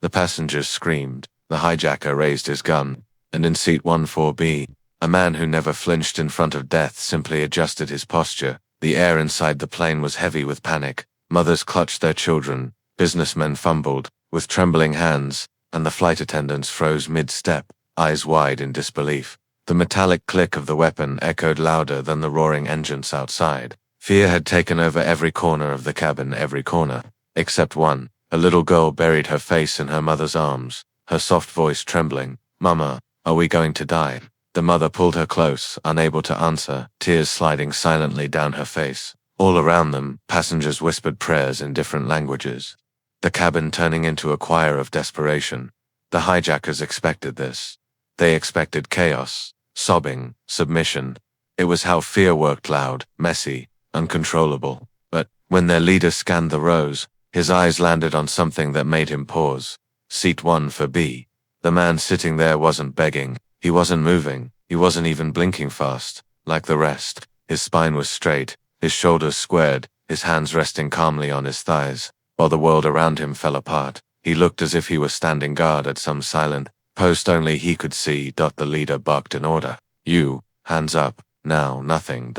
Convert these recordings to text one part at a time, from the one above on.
The passengers screamed. The hijacker raised his gun, and in seat 14B, a man who never flinched in front of death simply adjusted his posture. The air inside the plane was heavy with panic. Mothers clutched their children, businessmen fumbled, with trembling hands, and the flight attendants froze mid-step, eyes wide in disbelief. The metallic click of the weapon echoed louder than the roaring engines outside. Fear had taken over every corner of the cabin, every corner, except one. A little girl buried her face in her mother's arms, her soft voice trembling. "Mama, are we going to die?" The mother pulled her close, unable to answer, tears sliding silently down her face. All around them, passengers whispered prayers in different languages, the cabin turning into a choir of desperation. The hijackers expected this. They expected chaos, sobbing, submission. It was how fear worked, loud, messy, uncontrollable. But when their leader scanned the rows, his eyes landed on something that made him pause. Seat 1 for B. The man sitting there wasn't begging. He wasn't moving. He wasn't even blinking fast, like the rest. His spine was straight, his shoulders squared, his hands resting calmly on his thighs, while the world around him fell apart. He looked as if he were standing guard at some silent post only he could see. The leader barked an order. "You, hands up, now, nothing."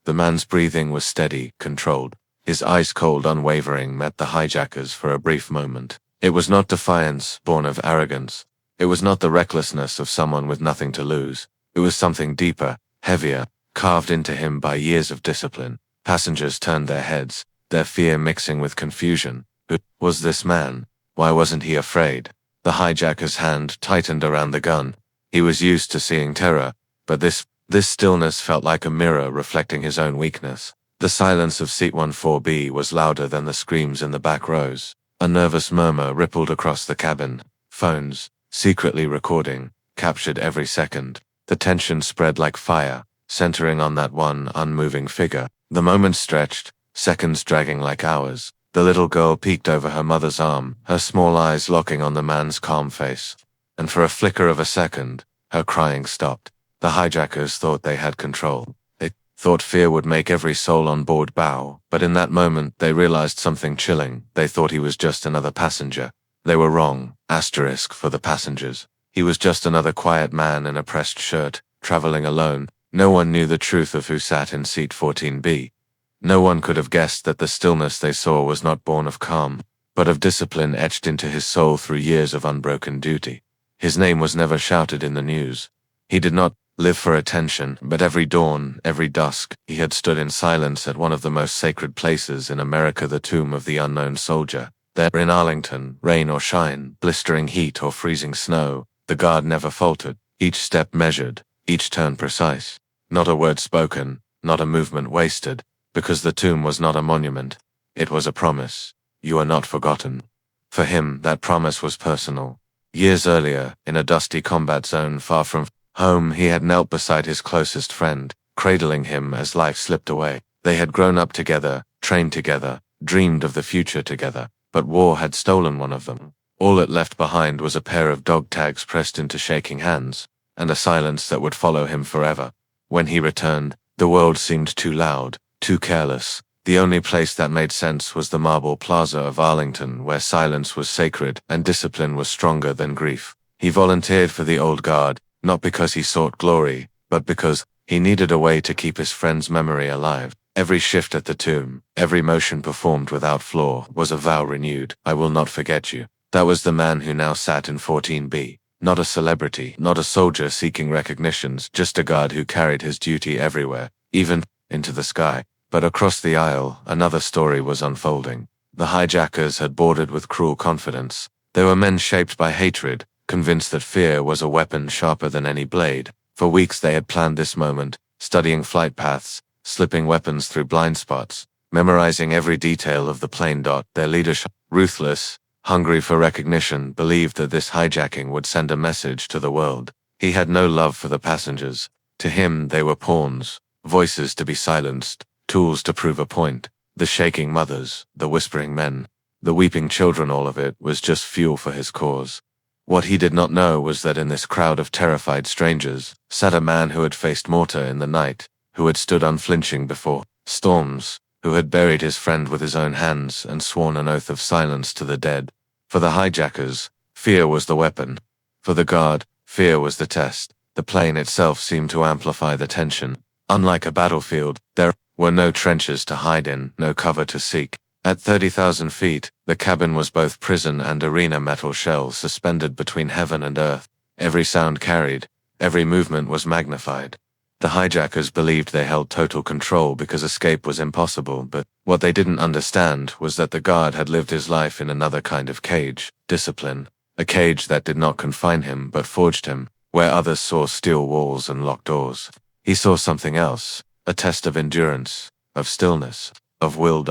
The man's breathing was steady, controlled. His ice cold unwavering met the hijackers for a brief moment. It was not defiance, born of arrogance. It was not the recklessness of someone with nothing to lose. It was something deeper, heavier, carved into him by years of discipline. Passengers turned their heads, their fear mixing with confusion. Who was this man? Why wasn't he afraid? The hijacker's hand tightened around the gun. He was used to seeing terror, but this stillness felt like a mirror reflecting his own weakness. The silence of seat 14B was louder than the screams in the back rows. A nervous murmur rippled across the cabin. Phones, secretly recording, captured every second. The tension spread like fire, centering on that one unmoving figure. The moments stretched, seconds dragging like hours. The little girl peeked over her mother's arm, her small eyes locking on the man's calm face. And for a flicker of a second, her crying stopped. The hijackers thought they had control. They thought fear would make every soul on board bow, but in that moment they realized something chilling. They thought he was just another passenger. They were wrong. Asterisk for the passengers. He was just another quiet man in a pressed shirt, traveling alone. No one knew the truth of who sat in seat 14B. No one could have guessed that the stillness they saw was not born of calm, but of discipline etched into his soul through years of unbroken duty. His name was never shouted in the news. He did not live for attention, but every dawn, every dusk, he had stood in silence at one of the most sacred places in America, the tomb of the unknown soldier. There in Arlington, rain or shine, blistering heat or freezing snow, the guard never faltered, each step measured, each turn precise. Not a word spoken, not a movement wasted, because the tomb was not a monument. It was a promise. You are not forgotten. For him, that promise was personal. Years earlier, in a dusty combat zone far from home, he had knelt beside his closest friend, cradling him as life slipped away. They had grown up together, trained together, dreamed of the future together, but war had stolen one of them. All it left behind was a pair of dog tags pressed into shaking hands, and a silence that would follow him forever. When he returned, the world seemed too loud, too careless. The only place that made sense was the marble plaza of Arlington, where silence was sacred and discipline was stronger than grief. He volunteered for the old guard, not because he sought glory, but because he needed a way to keep his friend's memory alive. Every shift at the tomb, every motion performed without flaw, was a vow renewed. "I will not forget you." That was the man who now sat in 14B. Not a celebrity, not a soldier seeking recognitions, just a guard who carried his duty everywhere, even into the sky. But across the aisle, another story was unfolding. The hijackers had boarded with cruel confidence. They were men shaped by hatred, convinced that fear was a weapon sharper than any blade. For weeks they had planned this moment, studying flight paths, slipping weapons through blind spots, memorizing every detail of the plane. Their leadership, ruthless, hungry for recognition, believed that this hijacking would send a message to the world. He had no love for the passengers. To him, they were pawns, voices to be silenced, tools to prove a point. The shaking mothers, the whispering men, the weeping children, all of it was just fuel for his cause. What he did not know was that in this crowd of terrified strangers sat a man who had faced mortar in the night, who had stood unflinching before storms, who had buried his friend with his own hands and sworn an oath of silence to the dead. For the hijackers, Fear was the weapon. For the guard, fear was the test. The plane itself seemed to amplify the tension. Unlike a battlefield, there were no trenches to hide in, no cover to seek. At 30,000 feet, the cabin was both prison and arena, metal shells suspended between heaven and earth. Every sound carried, every movement was magnified. The hijackers believed they held total control because escape was impossible, but what they didn't understand was that the guard had lived his life in another kind of cage, discipline. A cage that did not confine him but forged him, where others saw steel walls and locked doors. He saw something else, a test of endurance, of stillness, of will.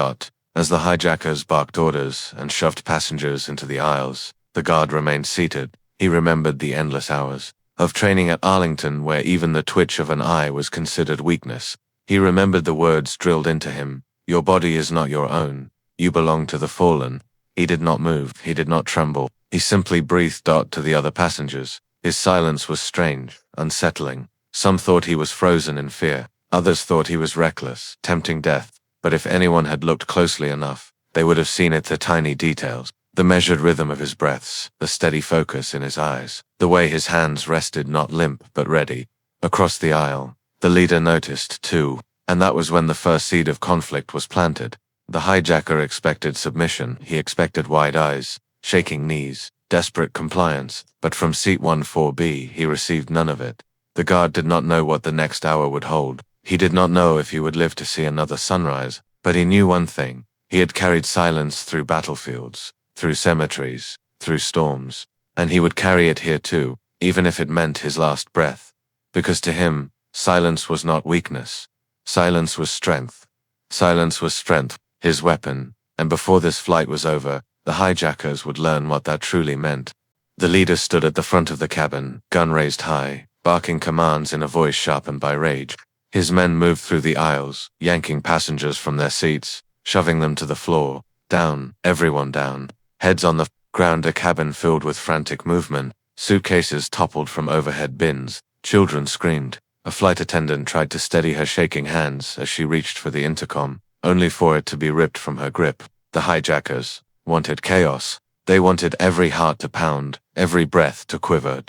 As the hijackers barked orders and shoved passengers into the aisles, the guard remained seated. He remembered the endless hours of training at Arlington, where even the twitch of an eye was considered weakness. He remembered the words drilled into him, "Your body is not your own. You belong to the fallen." He did not move, he did not tremble. He simply breathed. To the other passengers, his silence was strange, unsettling. Some thought he was frozen in fear. Others thought he was reckless, tempting death. But if anyone had looked closely enough, they would have seen the tiny details. The measured rhythm of his breaths, the steady focus in his eyes, the way his hands rested not limp but ready. Across the aisle, the leader noticed too, and that was when the first seed of conflict was planted. The hijacker expected submission, he expected wide eyes, shaking knees, desperate compliance, but from seat 14B he received none of it. The guard did not know what the next hour would hold. He did not know if he would live to see another sunrise, but he knew one thing. He had carried silence through battlefields, through cemeteries, through storms, and he would carry it here too, even if it meant his last breath. Because to him, silence was not weakness. Silence was strength. Silence was strength, his weapon, and before this flight was over, the hijackers would learn what that truly meant. The leader stood at the front of the cabin, gun raised high, barking commands in a voice sharpened by rage. His men moved through the aisles, yanking passengers from their seats, shoving them to the floor. Down, everyone down. Heads on the ground, a cabin filled with frantic movement. Suitcases toppled from overhead bins. Children screamed. A flight attendant tried to steady her shaking hands as she reached for the intercom, only for it to be ripped from her grip. The hijackers wanted chaos. They wanted every heart to pound, every breath to quiver.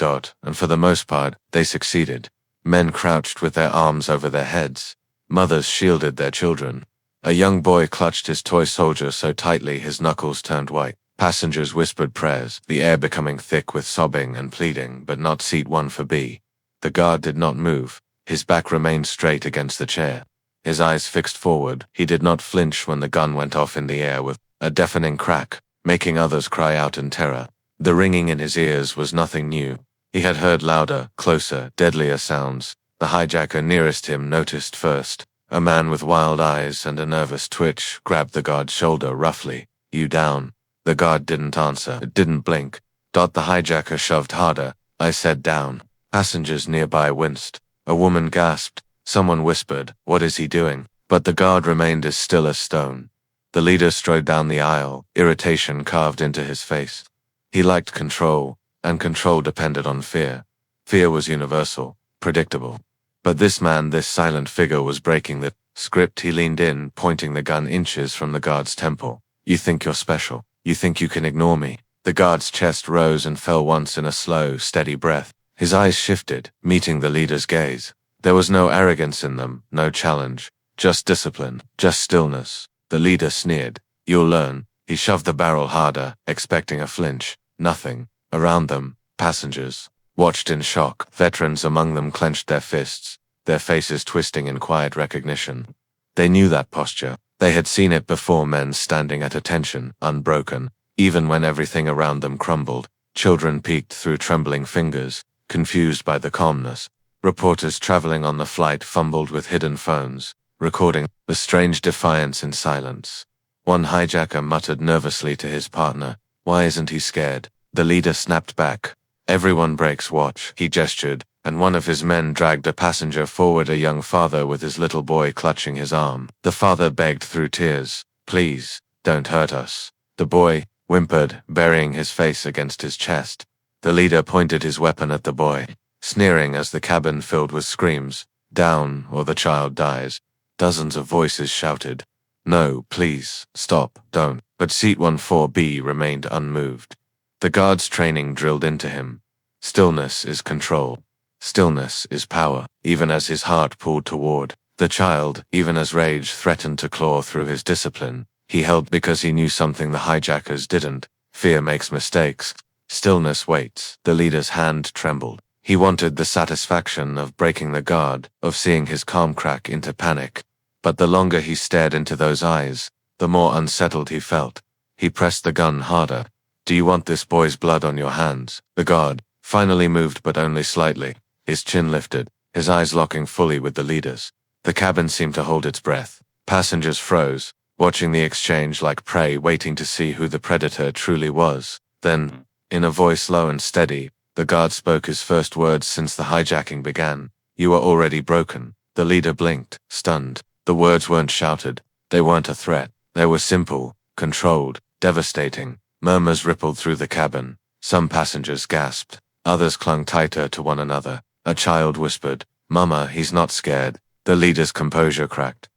And for the most part, they succeeded. Men crouched with their arms over their heads. Mothers shielded their children. A young boy clutched his toy soldier so tightly his knuckles turned white. Passengers whispered prayers, the air becoming thick with sobbing and pleading, but not seat 14B. The guard did not move. His back remained straight against the chair. His eyes fixed forward. He did not flinch when the gun went off in the air with a deafening crack, making others cry out in terror. The ringing in his ears was nothing new. He had heard louder, closer, deadlier sounds. The hijacker nearest him noticed first. A man with wild eyes and a nervous twitch grabbed the guard's shoulder roughly. "You down?" The guard didn't answer, didn't blink. The hijacker shoved harder. "I said down." Passengers nearby winced. A woman gasped. Someone whispered, "What is he doing?" But the guard remained as still as stone. The leader strode down the aisle, irritation carved into his face. He liked control, and control depended on fear. Fear was universal, predictable. But this man, this silent figure, was breaking the script. He leaned in, pointing the gun inches from the guard's temple. "You think you're special. You think you can ignore me." The guard's chest rose and fell once in a slow, steady breath. His eyes shifted, meeting the leader's gaze. There was no arrogance in them, no challenge. Just discipline, just stillness. The leader sneered. "You'll learn." He shoved the barrel harder, expecting a flinch. Nothing. Around them, passengers watched in shock. Veterans among them clenched their fists, their faces twisting in quiet recognition. They knew that posture. They had seen it before, men standing at attention, unbroken, even when everything around them crumbled. Children peeked through trembling fingers, confused by the calmness. Reporters traveling on the flight fumbled with hidden phones, recording the strange defiance in silence. One hijacker muttered nervously to his partner, "Why isn't he scared?" The leader snapped back. "Everyone breaks watch," he gestured, and one of his men dragged a passenger forward, a young father with his little boy clutching his arm. The father begged through tears, "Please, don't hurt us." The boy whimpered, burying his face against his chest. The leader pointed his weapon at the boy, sneering as the cabin filled with screams, "Down, or the child dies." Dozens of voices shouted, "No, please, stop, don't." But seat 14B remained unmoved. The guard's training drilled into him. Stillness is control. Stillness is power. Even as his heart pulled toward the child, even as rage threatened to claw through his discipline, he held because he knew something the hijackers didn't. Fear makes mistakes. Stillness waits. The leader's hand trembled. He wanted the satisfaction of breaking the guard, of seeing his calm crack into panic. But the longer he stared into those eyes, the more unsettled he felt. He pressed the gun harder. Do you want this boy's blood on your hands? The guard finally moved, but only slightly. His chin lifted, his eyes locking fully with the leader's. The cabin seemed to hold its breath. Passengers froze, watching the exchange like prey, waiting to see who the predator truly was. Then, in a voice low and steady, the guard spoke his first words since the hijacking began. You are already broken. The leader blinked, stunned. The words weren't shouted. They weren't a threat. They were simple, controlled, devastating. Murmurs rippled through the cabin. Some passengers gasped. Others clung tighter to one another. A child whispered, "Mama, he's not scared." The leader's composure cracked.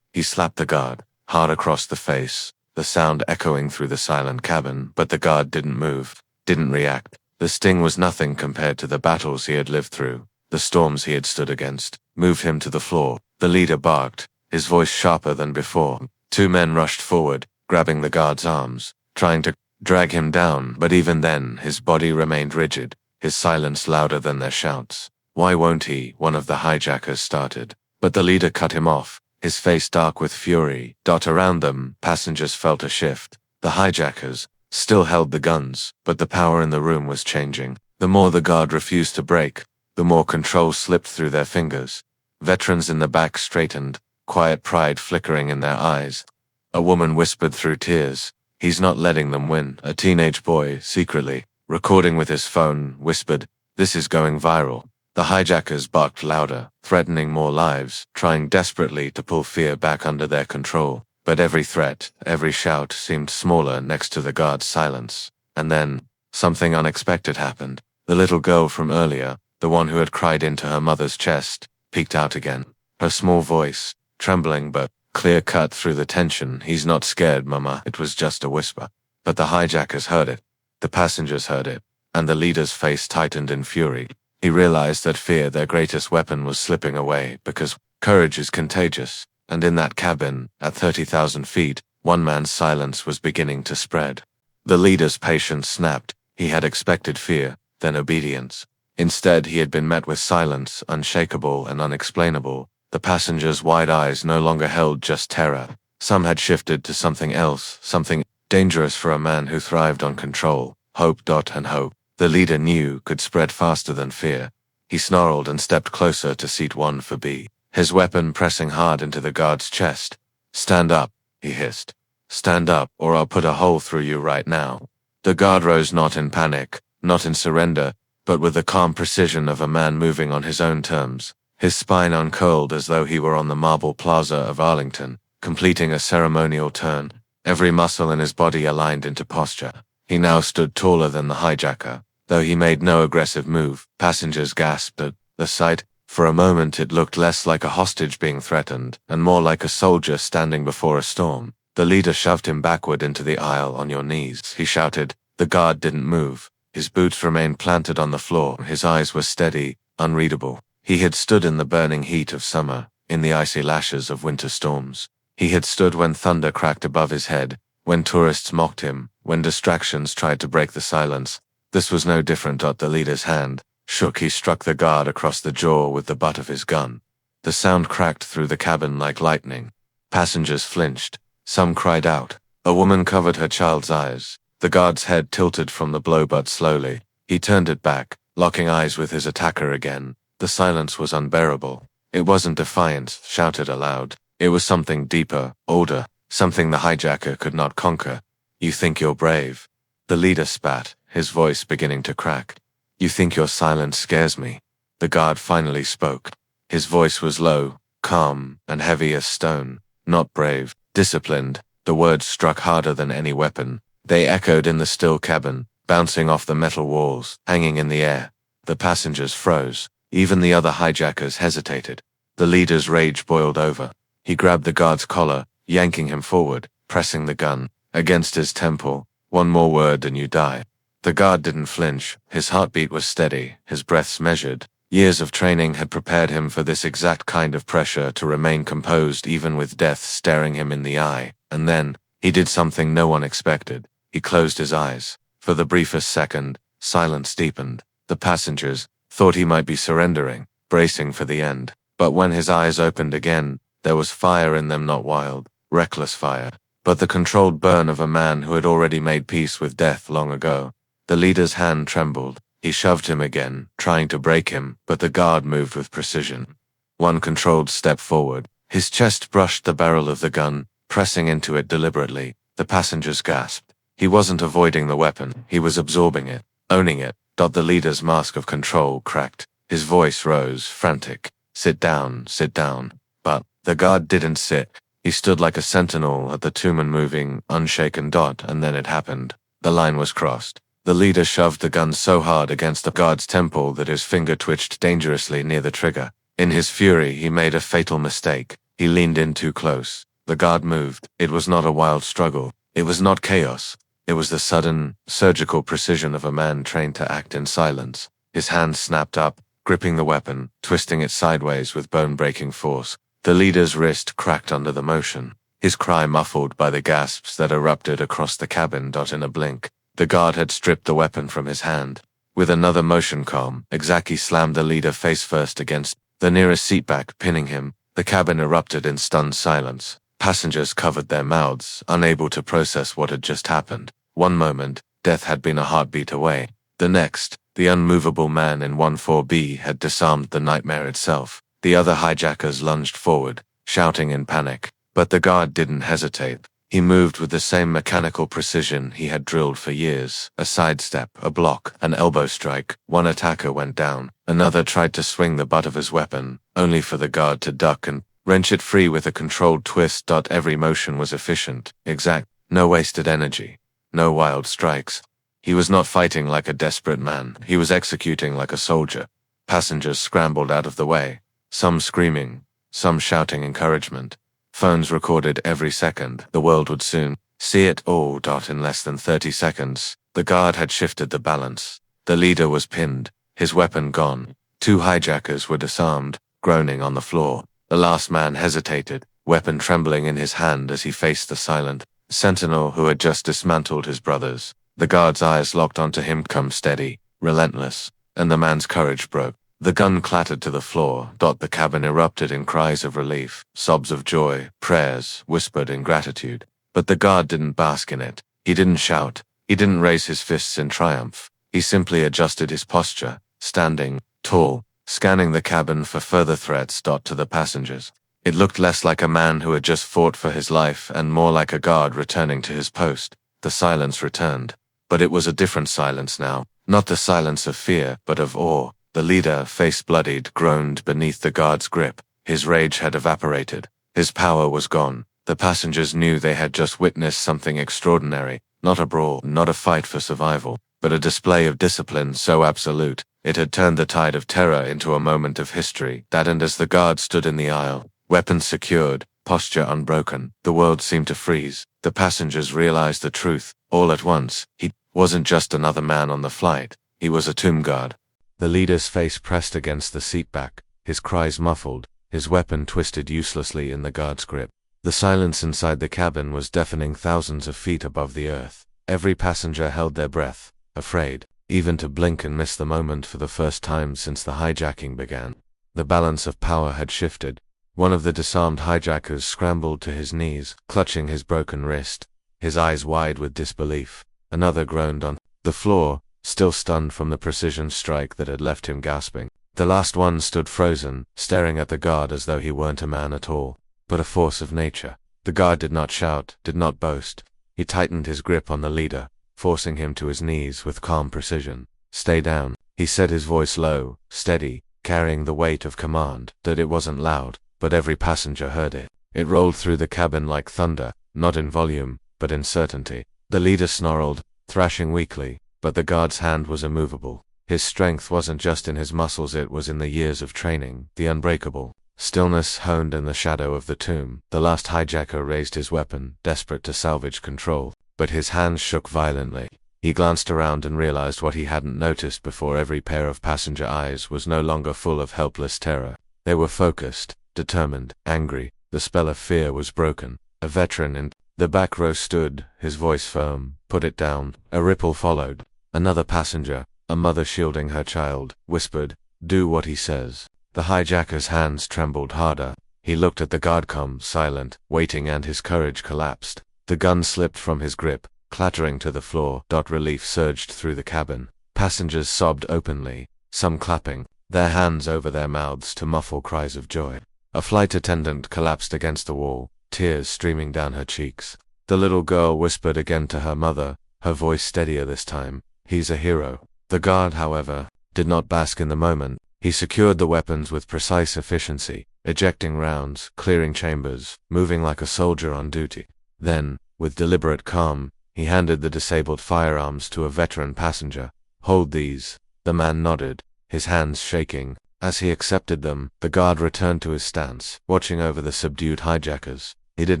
He slapped the guard hard across the face, the sound echoing through the silent cabin, but the guard didn't move, didn't react. The sting was nothing compared to the battles he had lived through, the storms he had stood against. Move him to the floor. The leader barked, his voice sharper than before. Two men rushed forward, grabbing the guard's arms, trying to drag him down, but even then, his body remained rigid, his silence louder than their shouts. Why won't he? One of the hijackers started. But the leader cut him off, his face dark with fury. Around them, passengers felt a shift. The hijackers still held the guns, but the power in the room was changing. The more the guard refused to break, the more control slipped through their fingers. Veterans in the back straightened, quiet pride flickering in their eyes. A woman whispered through tears, "He's not letting them win." A teenage boy, secretly, recording with his phone, whispered, "This is going viral." The hijackers barked louder, threatening more lives, trying desperately to pull fear back under their control. But every threat, every shout seemed smaller next to the guard's silence. And then, something unexpected happened. The little girl from earlier, the one who had cried into her mother's chest, peeked out again. Her small voice, trembling but clear-cut through the tension. "He's not scared, Mama." It was just a whisper. But the hijackers heard it. The passengers heard it. And the leader's face tightened in fury. He realized that fear, their greatest weapon, was slipping away, because courage is contagious. And in that cabin, at 30,000 feet, one man's silence was beginning to spread. The leader's patience snapped. He had expected fear, then obedience. Instead, he had been met with silence, unshakable and unexplainable. The passengers' wide eyes no longer held just terror. Some had shifted to something else, something dangerous for a man who thrived on control. Hope. And hope, the leader knew, could spread faster than fear. He snarled and stepped closer to seat 1 for B, his weapon pressing hard into the guard's chest. "Stand up," he hissed. "Stand up, or I'll put a hole through you right now." The guard rose, not in panic, not in surrender, but with the calm precision of a man moving on his own terms. His spine uncurled as though he were on the marble plaza of Arlington, completing a ceremonial turn. Every muscle in his body aligned into posture. He now stood taller than the hijacker. Though he made no aggressive move, passengers gasped at the sight. For a moment it looked less like a hostage being threatened, and more like a soldier standing before a storm. The leader shoved him backward into the aisle. "On your knees," he shouted. The guard didn't move. His boots remained planted on the floor. His eyes were steady, unreadable. He had stood in the burning heat of summer, in the icy lashes of winter storms. He had stood when thunder cracked above his head, when tourists mocked him, when distractions tried to break the silence. This was no different. The leader's hand shook. He struck the guard across the jaw with the butt of his gun. The sound cracked through the cabin like lightning. Passengers flinched. Some cried out. A woman covered her child's eyes. The guard's head tilted from the blow, but slowly. He turned it back, locking eyes with his attacker again. The silence was unbearable. It wasn't defiance shouted aloud. It was something deeper, older, something the hijacker could not conquer. "You think you're brave?" The leader spat, his voice beginning to crack. "You think your silence scares me?" The guard finally spoke. His voice was low, calm, and heavy as stone. "Not brave, disciplined." The words struck harder than any weapon. They echoed in the still cabin, bouncing off the metal walls, hanging in the air. The passengers froze. Even the other hijackers hesitated. The leader's rage boiled over. He grabbed the guard's collar, yanking him forward, pressing the gun against his temple. "One more word and you die." The guard didn't flinch. His heartbeat was steady, his breaths measured. Years of training had prepared him for this exact kind of pressure, to remain composed even with death staring him in the eye. And then, he did something no one expected. He closed his eyes. For the briefest second, silence deepened. The passengers thought he might be surrendering, bracing for the end. But when his eyes opened again, there was fire in them, not wild, reckless fire, but the controlled burn of a man who had already made peace with death long ago. The leader's hand trembled. He shoved him again, trying to break him, but the guard moved with precision. One controlled step forward. His chest brushed the barrel of the gun, pressing into it deliberately. The passengers gasped. He wasn't avoiding the weapon, he was absorbing it, owning it. The leader's mask of control cracked. His voice rose, frantic. Sit down, sit down. But the guard didn't sit. He stood like a sentinel at the tomb, unmoving, unshaken. And then it happened. The line was crossed. The leader shoved the gun so hard against the guard's temple that his finger twitched dangerously near the trigger. In his fury, he made a fatal mistake. He leaned in too close. The guard moved. It was not a wild struggle. It was not chaos. It was the sudden, surgical precision of a man trained to act in silence. His hand snapped up, gripping the weapon, twisting it sideways with bone-breaking force. The leader's wrist cracked under the motion, his cry muffled by the gasps that erupted across the cabin. In a blink, the guard had stripped the weapon from his hand. With another motion calm, Hijack slammed the leader face first against the nearest seatback, pinning him. The cabin erupted in stunned silence. Passengers covered their mouths, unable to process what had just happened. One moment, death had been a heartbeat away. The next, the unmovable man in 14B had disarmed the nightmare itself. The other hijackers lunged forward, shouting in panic. But the guard didn't hesitate. He moved with the same mechanical precision he had drilled for years. A sidestep, a block, an elbow strike. One attacker went down. Another tried to swing the butt of his weapon, only for the guard to duck and wrench it free with a controlled twist. Every motion was efficient, exact, no wasted energy, no wild strikes. He was not fighting like a desperate man. He was executing like a soldier. Passengers scrambled out of the way, some screaming, some shouting encouragement. Phones recorded every second. The world would soon see it all. In less than 30 seconds, the guard had shifted the balance. The leader was pinned, his weapon gone. Two hijackers were disarmed, groaning on the floor. The last man hesitated, weapon trembling in his hand as he faced the silent sentinel who had just dismantled his brothers. The guard's eyes locked onto him, come steady, relentless, and the man's courage broke. The gun clattered to the floor. The cabin erupted in cries of relief, sobs of joy, prayers whispered in gratitude. But the guard didn't bask in it. He didn't shout. He didn't raise his fists in triumph. He simply adjusted his posture, standing tall, scanning the cabin for further threats. To the passengers, it looked less like a man who had just fought for his life and more like a guard returning to his post. The silence returned. But it was a different silence now, not the silence of fear, but of awe. The leader, face bloodied, groaned beneath the guard's grip. His rage had evaporated. His power was gone. The passengers knew they had just witnessed something extraordinary, not a brawl, not a fight for survival, but a display of discipline so absolute, it had turned the tide of terror into a moment of history. And as the guard stood in the aisle, weapons secured, posture unbroken, the world seemed to freeze. The passengers realized the truth, all at once. He wasn't just another man on the flight, he was a tomb guard. The leader's face pressed against the seatback, his cries muffled, his weapon twisted uselessly in the guard's grip. The silence inside the cabin was deafening, thousands of feet above the earth. Every passenger held their breath, afraid, even to blink and miss the moment for the first time since the hijacking began. The balance of power had shifted. One of the disarmed hijackers scrambled to his knees, clutching his broken wrist, his eyes wide with disbelief. Another groaned on the floor, still stunned from the precision strike that had left him gasping. The last one stood frozen, staring at the guard as though he weren't a man at all, but a force of nature. The guard did not shout, did not boast. He tightened his grip on the leader, forcing him to his knees with calm precision. Stay down, he said, his voice low, steady, carrying the weight of command. It wasn't loud, but every passenger heard it. It rolled through the cabin like thunder, not in volume, but in certainty. The leader snarled, thrashing weakly, but the guard's hand was immovable. His strength wasn't just in his muscles, it was in the years of training, the unbreakable stillness honed in the shadow of the tomb. The last hijacker raised his weapon, desperate to salvage control, but his hands shook violently. He glanced around and realized what he hadn't noticed before. Every pair of passenger eyes was no longer full of helpless terror. They were focused, determined, angry. The spell of fear was broken. A veteran in the back row stood, his voice firm. "Put it down." A ripple followed. Another passenger, a mother shielding her child, whispered, "Do what he says." The hijacker's hands trembled harder. He looked at the guardcom, silent, waiting, and his courage collapsed. The gun slipped from his grip, clattering to the floor. Relief surged through the cabin. Passengers sobbed openly, some clapping, their hands over their mouths to muffle cries of joy. A flight attendant collapsed against the wall, tears streaming down her cheeks. The little girl whispered again to her mother, her voice steadier this time, "He's a hero." The guard, however, did not bask in the moment. He secured the weapons with precise efficiency, ejecting rounds, clearing chambers, moving like a soldier on duty. Then, with deliberate calm, he handed the disabled firearms to a veteran passenger. "Hold these." The man nodded, his hands shaking. As he accepted them, the guard returned to his stance, watching over the subdued hijackers. He did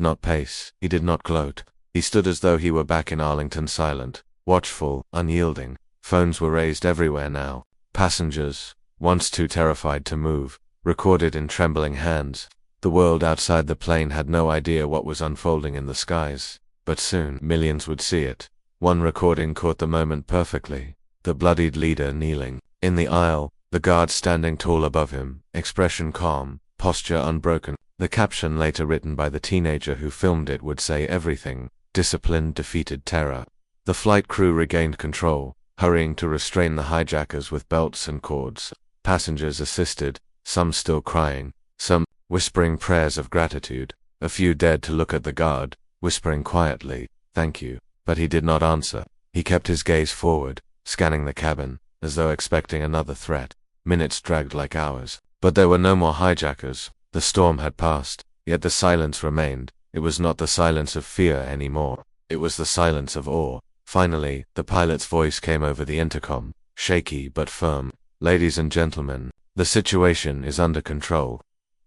not pace, he did not gloat. He stood as though he were back in Arlington, silent, watchful, unyielding. Phones were raised everywhere now. Passengers, once too terrified to move, recorded in trembling hands. The world outside the plane had no idea what was unfolding in the skies, but soon millions would see it. One recording caught the moment perfectly. The bloodied leader kneeling in the aisle, the guard standing tall above him, expression calm, posture unbroken. The caption later written by the teenager who filmed it would say everything: "Discipline defeated terror." The flight crew regained control, hurrying to restrain the hijackers with belts and cords. Passengers assisted, some still crying, some whispering prayers of gratitude. A few dared to look at the guard, whispering quietly, "Thank you." But he did not answer. He kept his gaze forward, scanning the cabin, as though expecting another threat. Minutes dragged like hours. But there were no more hijackers. The storm had passed, yet the silence remained. It was not the silence of fear anymore. It was the silence of awe. Finally, the pilot's voice came over the intercom, shaky but firm. "Ladies and gentlemen, the situation is under control.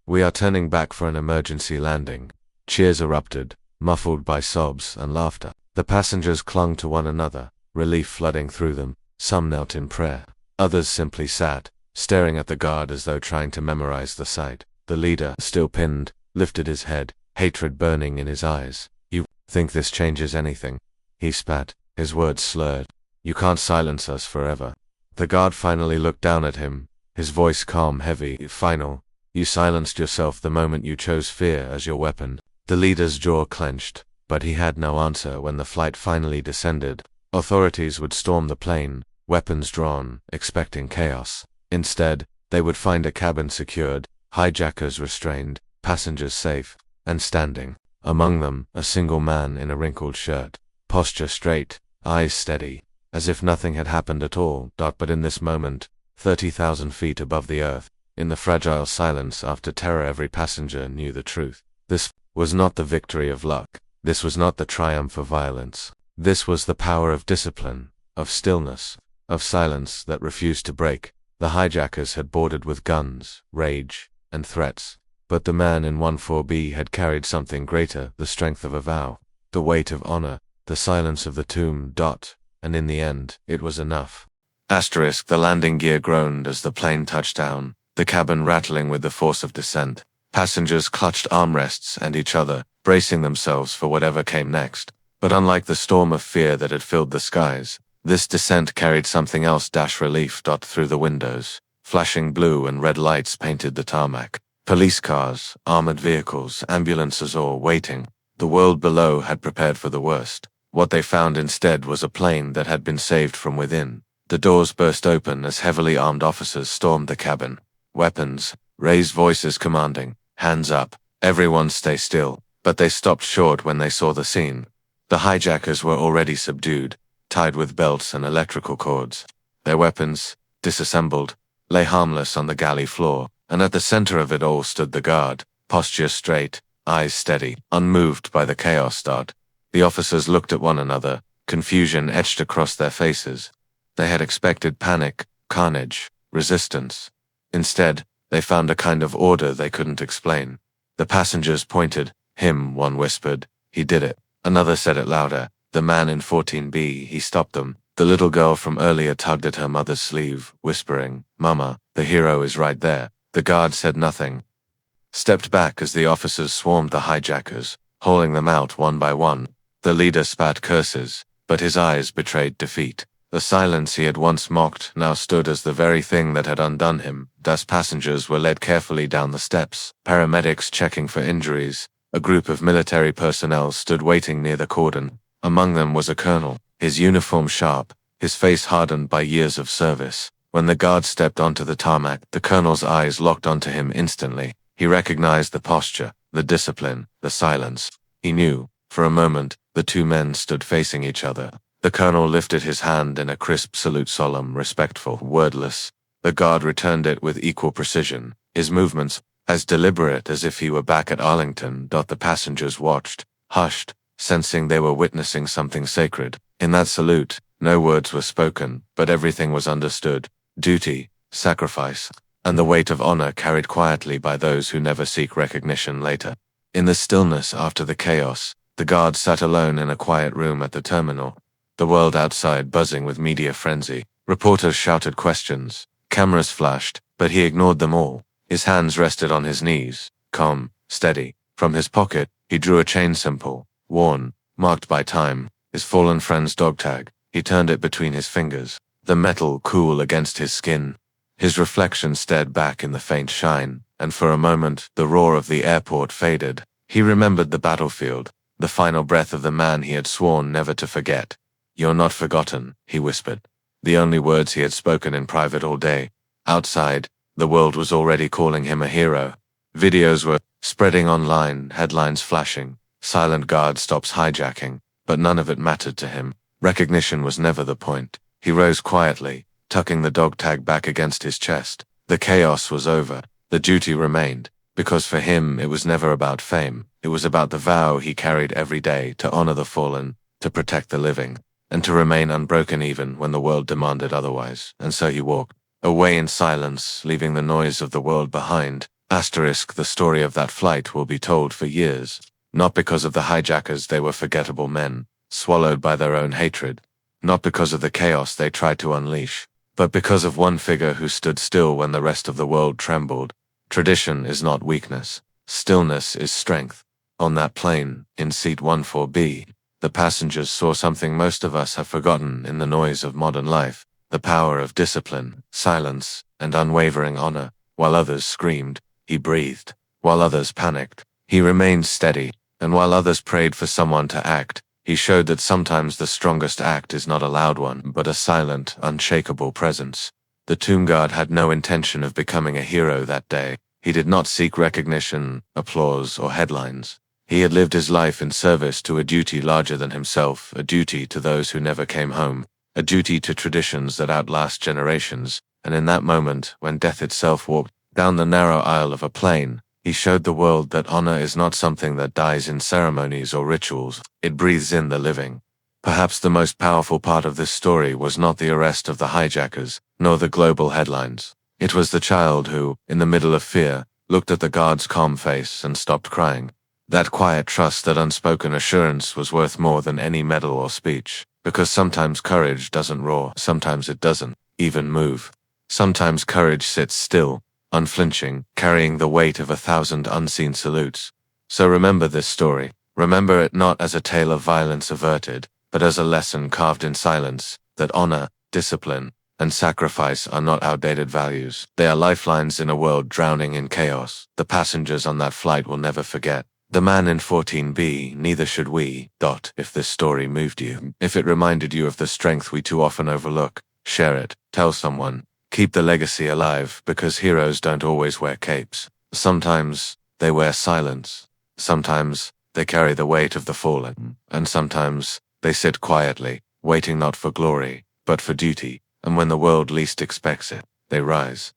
We are turning back for an emergency landing." Cheers erupted, muffled by sobs and laughter. The passengers clung to one another, relief flooding through them. Some knelt in prayer. Others simply sat, staring at the guard as though trying to memorize the sight. The leader, still pinned, lifted his head, hatred burning in his eyes. "You think this changes anything?" He spat, his words slurred. "You can't silence us forever." The guard finally looked down at him, his voice calm, heavy, final. "You silenced yourself the moment you chose fear as your weapon." The leader's jaw clenched, but he had no answer when the flight finally descended. Authorities would storm the plane, weapons drawn, expecting chaos. Instead, they would find a cabin secured, hijackers restrained, passengers safe, and standing. Among them, a single man in a wrinkled shirt, posture straight, eyes steady, as if nothing had happened at all. But in this moment, 30,000 feet above the earth, in the fragile silence after terror, every passenger knew the truth. This was not the victory of luck. This was not the triumph of violence. This was the power of discipline, of stillness, of silence that refused to break. The hijackers had boarded with guns, rage, and threats. But the man in 14B had carried something greater, the strength of a vow, the weight of honor, the silence of the tomb. And in the end, it was enough. The landing gear groaned as the plane touched down, the cabin rattling with the force of descent. Passengers clutched armrests and each other, bracing themselves for whatever came next. But unlike the storm of fear that had filled the skies, this descent carried something else. Relief. Through the windows, flashing blue and red lights painted the tarmac. Police cars, armored vehicles, ambulances, all waiting. The world below had prepared for the worst. What they found instead was a plane that had been saved from within. The doors burst open as heavily armed officers stormed the cabin. Weapons, raised voices commanding, "Hands up, everyone stay still." But they stopped short when they saw the scene. The hijackers were already subdued, tied with belts and electrical cords. Their weapons, disassembled, lay harmless on the galley floor, and at the center of it all stood the guard, posture straight, eyes steady, unmoved by the chaos. The officers looked at one another, confusion etched across their faces. They had expected panic, carnage, resistance. Instead, they found a kind of order they couldn't explain. The passengers pointed. One whispered, "He did it." Another said it louder, "The man in 14B, he stopped them." The little girl from earlier tugged at her mother's sleeve, whispering, "Mama, the hero is right there." The guard said nothing, stepped back as the officers swarmed the hijackers, hauling them out one by one. The leader spat curses, but his eyes betrayed defeat. The silence he had once mocked now stood as the very thing that had undone him. As passengers were led carefully down the steps, paramedics checking for injuries, a group of military personnel stood waiting near the cordon. Among them was a colonel, his uniform sharp, his face hardened by years of service. When the guard stepped onto the tarmac, the colonel's eyes locked onto him instantly. He recognized the posture, the discipline, the silence. He knew. For a moment, the two men stood facing each other. The colonel lifted his hand in a crisp salute, solemn, respectful, wordless. The guard returned it with equal precision, his movements as deliberate as if he were back at Arlington. The passengers watched, hushed, sensing they were witnessing something sacred. In that salute, no words were spoken, but everything was understood. Duty, sacrifice, and the weight of honor carried quietly by those who never seek recognition later. In the stillness after the chaos, the guard sat alone in a quiet room at the terminal, the world outside buzzing with media frenzy. Reporters shouted questions, cameras flashed, but he ignored them all. His hands rested on his knees, calm, steady. From his pocket, he drew a chain symbol, worn, marked by time, his fallen friend's dog tag. He turned it between his fingers, the metal cool against his skin. His reflection stared back in the faint shine, and for a moment the roar of the airport faded. He remembered the battlefield, the final breath of the man he had sworn never to forget. "You're not forgotten," he whispered, the only words he had spoken in private all day. Outside, the world was already calling him a hero. Videos were spreading online, headlines flashing, silent guard stops hijacking, but none of it mattered to him. Recognition was never the point. He rose quietly, tucking the dog tag back against his chest. The chaos was over. The duty remained, because for him it was never about fame. It was about the vow he carried every day to honor the fallen, to protect the living, and to remain unbroken even when the world demanded otherwise. And so he walked away in silence, leaving the noise of the world behind. The story of that flight will be told for years. Not because of the hijackers, they were forgettable men, swallowed by their own hatred. Not because of the chaos they tried to unleash, but because of one figure who stood still when the rest of the world trembled. Tradition is not weakness. Stillness is strength. On that plane, in seat 14B, the passengers saw something most of us have forgotten in the noise of modern life: the power of discipline, silence, and unwavering honor. While others screamed, he breathed. While others panicked, he remained steady. And while others prayed for someone to act, he showed that sometimes the strongest act is not a loud one, but a silent, unshakable presence. The tomb guard had no intention of becoming a hero that day. He did not seek recognition, applause, or headlines. He had lived his life in service to a duty larger than himself, a duty to those who never came home, a duty to traditions that outlast generations. And in that moment, when death itself walked down the narrow aisle of a plane, he showed the world that honor is not something that dies in ceremonies or rituals. It breathes in the living. Perhaps the most powerful part of this story was not the arrest of the hijackers, nor the global headlines. It was the child who, in the middle of fear, looked at the guard's calm face and stopped crying. That quiet trust, that unspoken assurance was worth more than any medal or speech. Because sometimes courage doesn't roar, sometimes it doesn't even move. Sometimes courage sits still, unflinching, carrying the weight of 1,000 unseen salutes. So remember this story. Remember it not as a tale of violence averted, but as a lesson carved in silence, that honor, discipline, and sacrifice are not outdated values. They are lifelines in a world drowning in chaos. The passengers on that flight will never forget. The man in 14B, neither should we. If this story moved you, if it reminded you of the strength we too often overlook, share it, tell someone. Keep the legacy alive, because heroes don't always wear capes. Sometimes they wear silence. Sometimes they carry the weight of the fallen. And sometimes they sit quietly, waiting not for glory, but for duty. And when the world least expects it, they rise.